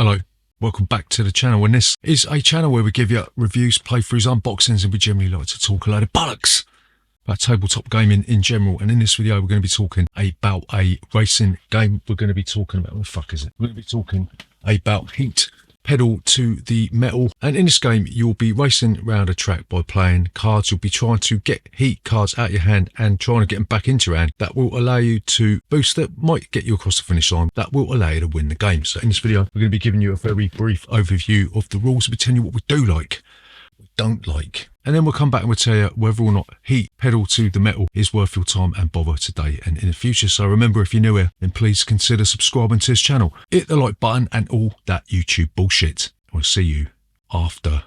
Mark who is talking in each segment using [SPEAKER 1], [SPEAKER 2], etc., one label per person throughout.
[SPEAKER 1] Hello, welcome back to the channel, and this is a channel where we give you reviews, playthroughs, unboxings, and we generally like to talk a load of bollocks about tabletop gaming in general. And in this video we're going to be talking about a racing game. We're going to be talking about, what the fuck is it? We're going to be talking about Heat Pedal to the Metal, and in this game you'll be racing around a track by playing cards. You'll be trying to get Heat cards out of your hand and trying to get them back into your hand. That will allow you to boost, that might get you across the finish line, that will allow you to win the game. So in this video we're going to be giving you a very brief overview of the rules. We'll be telling you what we do like, what we don't like, and then we'll come back and we'll tell you whether or not Heat Pedal to the Metal is worth your time and bother today and in the future. So remember, if you're new here, then please consider subscribing to this channel, hit the like button and all that YouTube bullshit. I'll see you after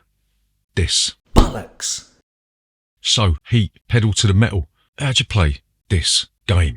[SPEAKER 1] this.
[SPEAKER 2] Bollocks.
[SPEAKER 1] So, Heat Pedal to the Metal. How'd you play this game?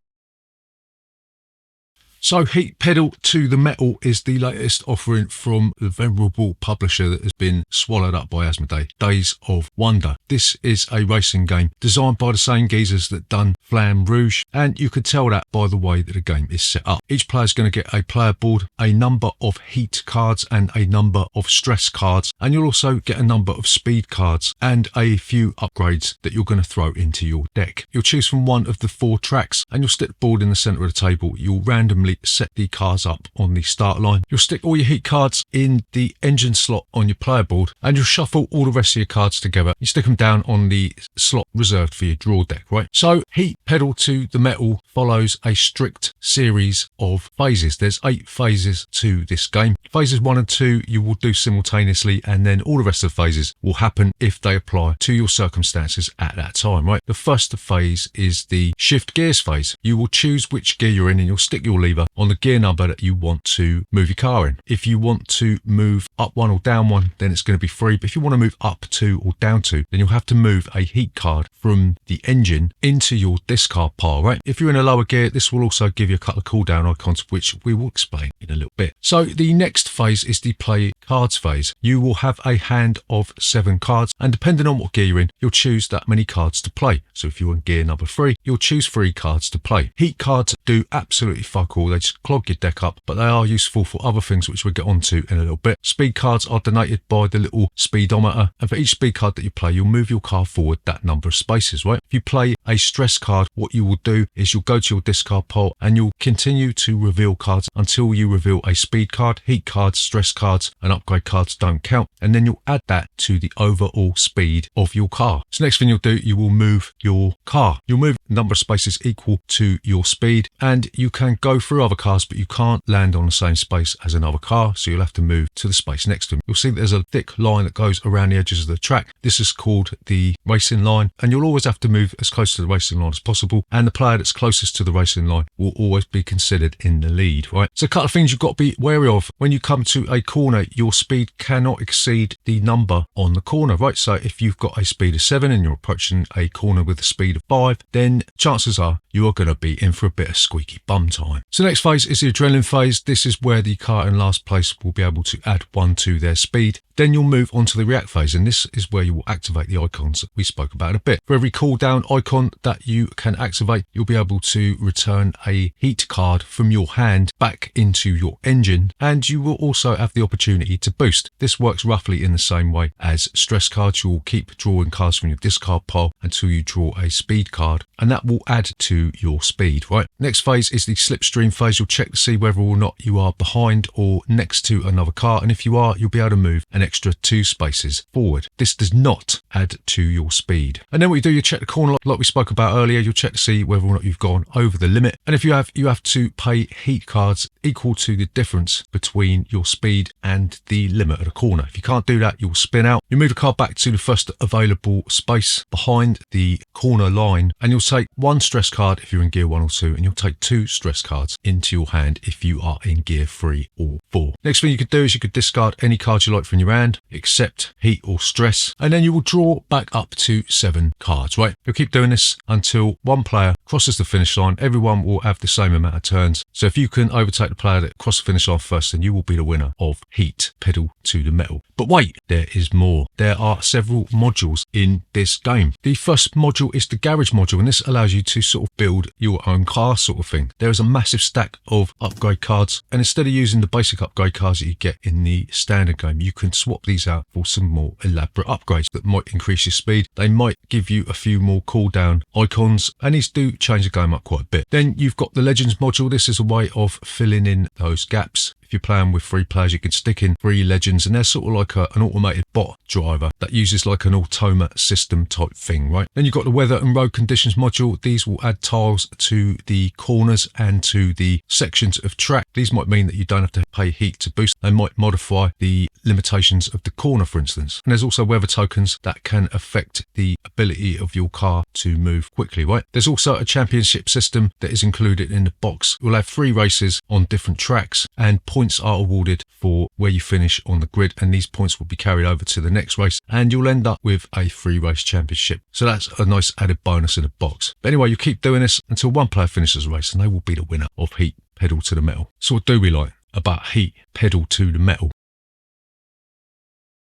[SPEAKER 1] So, Heat Pedal to the Metal is the latest offering from the venerable publisher that has been swallowed up by Asmodee, Days of Wonder. This is a racing game designed by the same geezers that done Flamme Rouge, and you could tell that by the way that the game is set up. Each player is going to get a player board, a number of Heat cards and a number of Stress cards, and you'll also get a number of Speed cards and a few upgrades that you're going to throw into your deck. You'll choose from one of the 4 tracks and you'll stick the board in the centre of the table. You'll randomly set the cars up on the start line. You'll stick all your Heat cards in the engine slot on your player board, and you'll shuffle all the rest of your cards together. You stick them down on the slot reserved for your draw deck, right? So Heat Pedal to the Metal follows a strict series of phases. There's 8 phases to this game. Phases 1 and 2 you will do simultaneously, and then all the rest of the phases will happen if they apply to your circumstances at that time, right? The first phase is the shift gears phase. You will choose which gear you're in and you'll stick your lever on the gear number that you want to move your car in. If you want to move up 1 or down 1, then it's going to be free. But if you want to move up 2 or down 2, then you'll have to move a Heat card from the engine into your discard pile, right? If you're in a lower gear, this will also give you a couple of cooldown icons, which we will explain in a little bit. So the next phase is the play cards phase. You will have a hand of 7 cards, and depending on what gear you're in, you'll choose that many cards to play. So if you're in gear number 3, you'll choose 3 cards to play. Heat cards do absolutely fuck all. They just clog your deck up, but they are useful for other things, which we'll get onto in a little bit. Speed cards are donated by the little speedometer, and for each speed card that you play, you'll move your car forward that number of spaces, right? If you play a stress card, what you will do is you'll go to your discard pile and you'll continue to reveal cards until you reveal a speed card. Heat cards, stress cards, and upgrade cards don't count, and then you'll add that to the overall speed of your car. So next thing you'll do, you will move your car. You'll move the number of spaces equal to your speed, and you can go through other cars, but you can't land on the same space as another car, so you'll have to move to the space next to them. You'll see that there's a thick line that goes around the edges of the track. This is called the racing line, and you'll always have to move as close to the racing line as possible, and the player that's closest to the racing line will always be considered in the lead, right? So a couple of things you've got to be wary of. When you come to a corner, your speed cannot exceed the number on the corner, right? So if you've got a speed of 7 and you're approaching a corner with a speed of 5, then chances are you are going to be in for a bit of squeaky bum time. So the next phase is the adrenaline phase. This is where the car in last place will be able to add 1 to their speed. Then you'll move on to the react phase, and this is where you will activate the icons that we spoke about a bit. For every cooldown icon that you can activate, you'll be able to return a Heat card from your hand back into your engine, and you will also have the opportunity to boost. This works roughly in the same way as stress cards. You will keep drawing cards from your discard pile until you draw a speed card, and that will add to your speed, right? Next phase is the slipstream phase. You'll check to see whether or not you are behind or next to another car, and if you are, you'll be able to move an extra 2 spaces forward. This does not add to your speed. And then what you do, you check the corner like we spoke about earlier. You'll check to see whether or not you've gone over the limit, and if you have, you have to pay Heat cards equal to the difference between your speed and the limit of the corner. If you can't do that, you'll spin out. You move the car back to the first available space behind the corner line, and you'll take 1 stress card if you're in gear 1 or 2, and you'll take 2 stress cards into your hand if you are in gear 3 or 4. Next thing you could do is you could discard any cards you like from your hand except Heat or Stress, and then you will draw back up to 7 cards, right? You'll keep doing this until one player crosses the finish line. Everyone will have the same amount of turns, so if you can overtake the player that crossed the finish line first, then you will be the winner of Heat Pedal to to the Metal. But wait, there is more. There are several modules in this game. The first module is the garage module, and this allows you to sort of build your own car sort of thing. There is a massive stack of upgrade cards, and instead of using the basic upgrade cards that you get in the standard game, you can swap these out for some more elaborate upgrades that might increase your speed. They might give you a few more cooldown icons, and these do change the game up quite a bit. Then you've got the Legends module. This is a way of filling in those gaps. If you're playing with 3 players, you can stick in 3 legends, and they're sort of like an automated bot driver that uses like an automa system type thing, right? Then you've got the weather and road conditions module. These will add tiles to the corners and to the sections of track. These might mean that you don't have to pay heat to boost. They might modify the limitations of the corner, for instance. And there's also weather tokens that can affect the ability of your car to move quickly, right? There's also a championship system that is included in the box. We'll have 3 races on different tracks, and points are awarded for where you finish on the grid, and these points will be carried over to the next race, and you'll end up with a 3 race championship. So that's a nice added bonus in the box. But anyway, you keep doing this until one player finishes a race, and they will be the winner of Heat Pedal to the Metal. So what do we like about Heat Pedal to the Metal?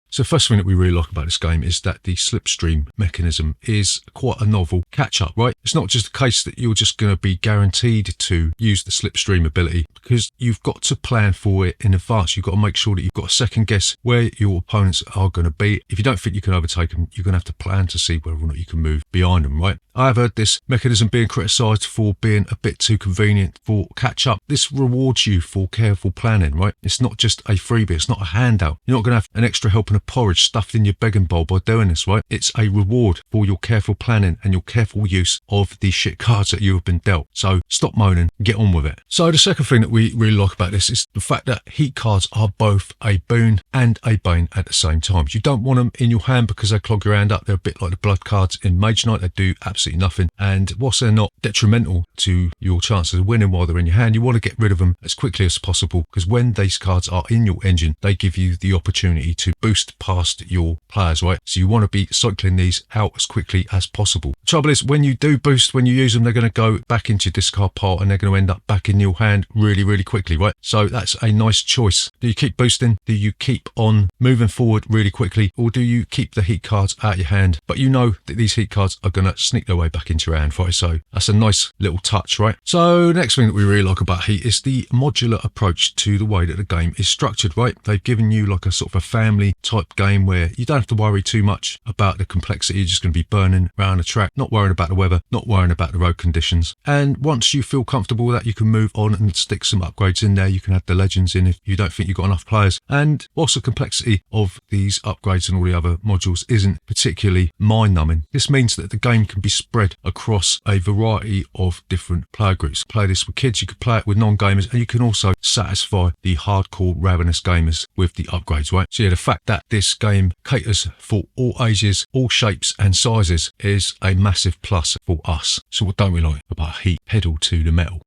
[SPEAKER 1] So the first thing that we really like about this game is that the slipstream mechanism is quite a novel catch-up, right? It's not just a case that you're just going to be guaranteed to use the slipstream ability, because you've got to plan for it in advance. You've got to make sure that you've got a second guess where your opponents are going to be. If you don't think you can overtake them, you're going to have to plan to see whether or not you can move behind them, right? I have heard this mechanism being criticised for being a bit too convenient for catch-up. This rewards you for careful planning, right? It's not just a freebie. It's not a handout. You're not going to have an extra help and a porridge stuffed in your begging bowl by doing this, right? It's a reward for your careful planning and your careful use of the shit cards that you have been dealt. So stop moaning, get on with it. So the second thing that we really like about this is the fact that heat cards are both a boon and a bane at the same time. You don't want them in your hand because they clog your hand up. They're a bit like the blood cards in Mage Knight. They do absolutely nothing. And whilst they're not detrimental to your chances of winning while they're in your hand, you want to get rid of them as quickly as possible, because when these cards are in your engine, they give you the opportunity to boost past your players, right? So you want to be cycling these out as quickly as possible. The trouble is, when you do boost, when you use them, they're going to go back into your discard pile and they're going to end up back in your hand really, really quickly, right? So that's a nice choice. Do you keep boosting? Do you keep on moving forward really quickly? Or do you keep the heat cards out of your hand, but you know that these heat cards are going to sneak their way back into your hand, right? So that's a nice little touch, right? So the next thing that we really like about Heat is the modular approach to the way that the game is structured, right? They've given you like a sort of a family type game where you don't have to worry too much about the complexity. You're just going to be burning around the track, not worrying about the weather, not worrying about the road conditions. And once you feel comfortable with that, you can move on and stick some upgrades in there. You can add the legends in if you don't think you've got enough players. And whilst the complexity of these upgrades and all the other modules isn't particularly mind-numbing, this means that the game can be spread across a variety of different player groups. Play this with kids, you could play it with non-gamers, and you can also satisfy the hardcore ravenous gamers with the upgrades, right? So yeah, the fact that this game caters for all ages, all shapes and sizes is a massive plus for us. So what don't we like about Heat Pedal to the Metal?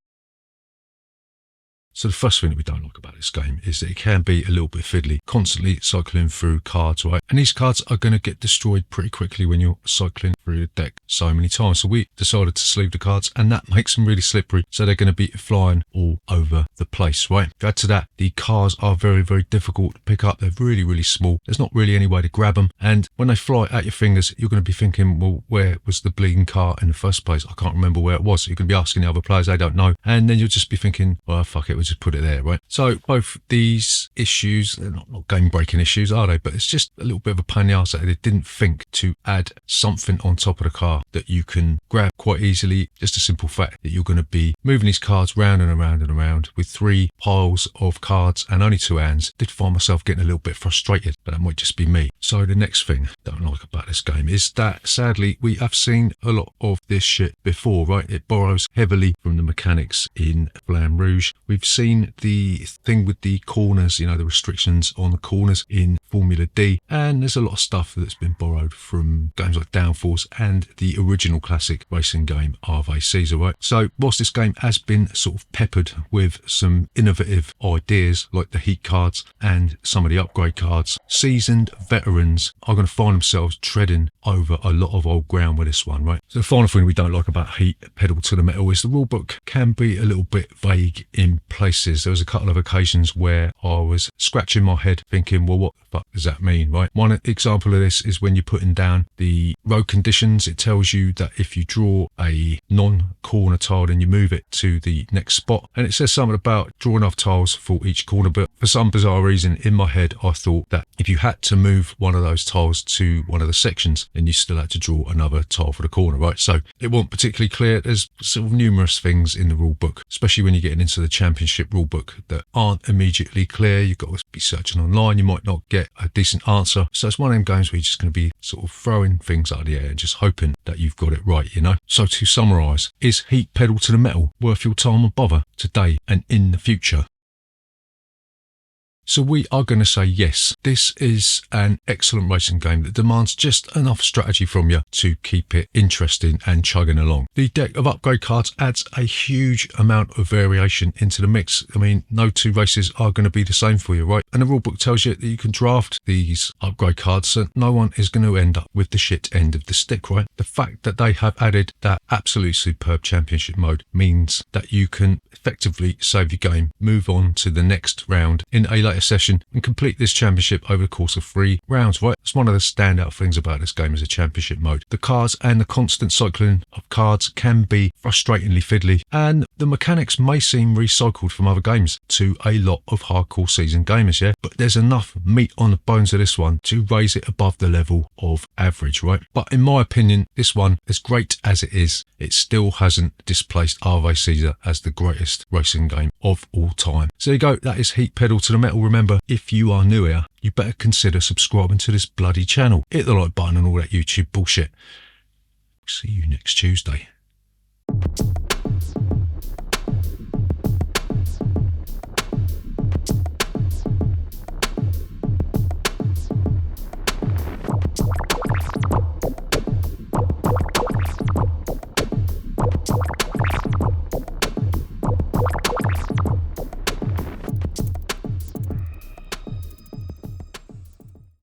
[SPEAKER 1] So the first thing that we don't like about this game is that it can be a little bit fiddly, constantly cycling through cards, right? And these cards are going to get destroyed pretty quickly when you're cycling through the deck so many times. So we decided to sleeve the cards, and that makes them really slippery. So they're going to be flying all over the place, right? Add to that, the cards are very, very difficult to pick up. They're really, really small. There's not really any way to grab them. And when they fly at your fingers, you're going to be thinking, well, where was the bleeding card in the first place? I can't remember where it was. You're going to be asking the other players, they don't know. And then you'll just be thinking, well, fuck it, we'll just put it there, right? So both these issues, they're not game-breaking issues, are they? But it's just a little bit of a pain in the arse that they didn't think to add something on top of the car that you can grab quite easily. Just a simple fact that you're going to be moving these cards round and around and around with 3 piles of cards and only 2 hands. Did find myself getting a little bit frustrated, but that might just be me. So the next thing that I like about this game is that sadly we have seen a lot of this shit before, right? It borrows heavily from the mechanics in Flamme Rouge. We've seen the thing with the corners, you know, the restrictions on the corners in Formula D, and there's a lot of stuff that's been borrowed from games like Downforce and the original classic racing game Ave Caesar, right? So whilst this game has been sort of peppered with some innovative ideas like the heat cards and some of the upgrade cards, seasoned veterans are going to find themselves treading over a lot of old ground with this one, right? So the final thing we don't like about Heat Pedal to the Metal is the rulebook can be a little bit vague in places. There was a couple of occasions where I was scratching my head thinking, well, what the fuck does that mean, right? One example of this is when you're putting down the road conditions, it tells you that if you draw a non-corner tile, then you move it to the next spot. And it says something about draw enough tiles for each corner, but for some bizarre reason in my head, I thought that if you had to move one of those tiles to one of the sections, then you still had to draw another tile for the corner, right? So it wasn't particularly clear. There's sort of numerous things in the rule book, especially when you're getting into the championship rule book, that aren't immediately clear. You've got to be searching online. You might not get a decent answer. So it's one of them games where you're just going to be sort of throwing things out of the air and just hoping that you've got it right, you know? So to summarise, is Heat Pedal to the Metal worth your time and bother today and in the future? So we are going to say yes. This is an excellent racing game that demands just enough strategy from you to keep it interesting and chugging along. The deck of upgrade cards adds a huge amount of variation into the mix. I mean, no two races are going to be the same for you, right? And the rulebook tells you that you can draft these upgrade cards so no one is going to end up with the shit end of the stick, right? The fact that they have added that absolute superb championship mode means that you can effectively save your game, move on to the next round in a later session and complete this championship over the course of 3 rounds, right? It's one of the standout things about this game as a championship mode. The cards and the constant cycling of cards can be frustratingly fiddly, and the mechanics may seem recycled from other games to a lot of hardcore seasoned gamers, yeah? But there's enough meat on the bones of this one to raise it above the level of average, right? But in my opinion, this one, as great as it is, it still hasn't displaced Ave Caesar as the greatest racing game of all time. So there you go, that is Heat Pedal to the Metal. Remember, if you are new here, you better consider subscribing to this bloody channel. Hit the like button and all that YouTube bullshit. See you next Tuesday.